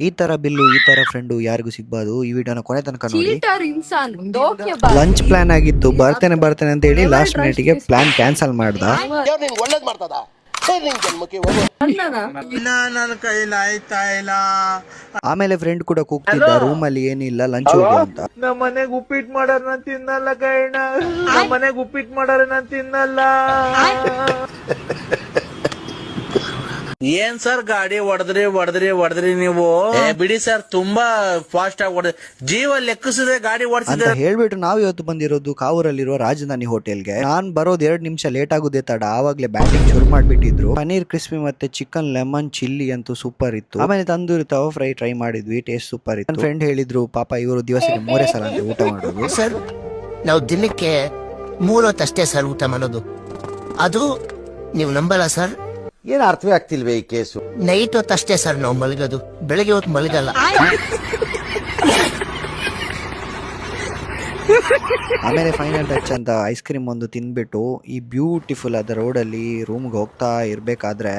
ಈ ತರ ಬಿಲ್ಲು ಈ ತರ ಫ್ರೆಂಡು ಯಾರಿಗೂ ಸಿಗ್ಬಾರ್ದು. ಈ ವಿಡಿಯೋನ ಕೊನೆ ತನಕ ನೋಡಿ. ಚೀಟರ್ ಇನ್ಸಾನ್ ಧೋಕೆಬಾಜ್. ಲಂಚ್ ಪ್ಲಾನ್ ಆಗಿತ್ತು, ಬರ್ತೇನೆ ಅಂತ ಹೇಳಿ ಲಾಸ್ಟ್ ಮಿನಿಟ್ಗೆ ಪ್ಲಾನ್ ಕ್ಯಾನ್ಸಲ್ ಮಾಡ್ದ. ಒಳ್ಳೇದ್ ಮಾಡ್ತದ ಜನ್ಮಕ್ಕೆ ನನ್ನ ಕೈಲಿ ಆಯ್ತಾ ಇಲ್ಲ. ಆಮೇಲೆ ಫ್ರೆಂಡ್ ಕೂಡ ಕೂಗ್ತಿದ್ದ ರೂಮಲ್ಲಿ ಏನಿಲ್ಲ ಲಂಚ್ ಹೋಗು ಅಂತ. ನಮ್ಮ ಮನೆಗ್ ಉಪ್ಪಿಟ್ಟು ಮಾಡಾರ ನಾನ್ ತಿನ್ನಲ್ಲ ಕೈಣ, ನಮ್ಮ ಮನೆಗ್ ಉಪ್ಪಿಟ್ಟು ಮಾಡಾರ ನಾನ್ ತಿನ್ನಲ್ಲ. ಏನ್ ಸರ್ ಗಾಡಿ ಹೊಡೆದ್ರಿ ನೀವು? ಬಿಡಿ ಸರ್, ತುಂಬಾ ಫಾಸ್ಟ್ ಆಗಿ ಹೊಡೆದ್ ಜೀವ ಲೆಕ್ಕಿಸಿದ್ರೆ ಗಾಡಿ ಅಂತ ಓಡಿಸಿದ್ರೆ ಹೇಳ್ಬಿಟ್ಟು ನಾವು ಇವತ್ತು ಬಂದಿರೋದು ಕಾವೂರಲ್ಲಿರುವ ರಾಜಧಾನಿ ಹೋಟೆಲ್ಗೆ. ನಾನ್ ಬರೋದ್ 2 ನಿಮಿಷ ಲೇಟ್ ಆಗುದೇ ತಡ, ಆವಾಗ್ಲೇ ಬ್ಯಾಟಿಂಗ್ ಶುರು ಮಾಡ್ಬಿಟ್ಟಿದ್ರು. ಪನೀರ್ ಕ್ರಿಸ್ಪಿ ಮತ್ತೆ ಚಿಕನ್ ಲೆಮನ್ ಚಿಲ್ಲಿ ಅಂತೂ ಸೂಪರ್ ಇತ್ತು. ಆಮೇಲೆ ತಂದೂರಿ ತವಾ ಫ್ರೈ ಟ್ರೈ ಮಾಡಿದ್ವಿ, ಟೇಸ್ಟ್ ಸೂಪರ್ ಇತ್ತು. ನನ್ನ ಫ್ರೆಂಡ್ ಹೇಳಿದ್ರು ಪಾಪ ಇವರು ದಿವಸಕ್ಕೆ 3 ಸಲ ಅಂತ ಊಟ ಮಾಡೋದು. ಸರ್, ನಾವು ದಿನಕ್ಕೆ 3 ಹೊತ್ತು ಅಷ್ಟೇ ಸರ್ ಊಟ ಮಾಡೋದು. ಅದು ನೀವು ನಂಬಲ್ಲ ಸರ್, ಏನ್ ಅರ್ಥವೇ ಆಗ್ತಿಲ್ವೇ ಈ ಕೇಸು. ನೈಟ್ ಹೊತ್ತು ಅಷ್ಟೇ ಸರ್ ನಾವು ಮಲಗೋದು, ಬೆಳಗ್ಗೆ ಹೊತ್ತು ಮಲಗಲ್ಲ. ಆಮೇಲೆ ಫೈನಲ್ ಟಚ್ ಅಂತ ಐಸ್ ಕ್ರೀಮ್ ಒಂದು ತಿನ್ಬಿಟ್ಟು ಈ ಬ್ಯೂಟಿಫುಲ್ ಆದ ರೋಡಲ್ಲಿ ರೂಮ್ಗೆ ಹೋಗ್ತಾ ಇರ್ಬೇಕಾದ್ರೆ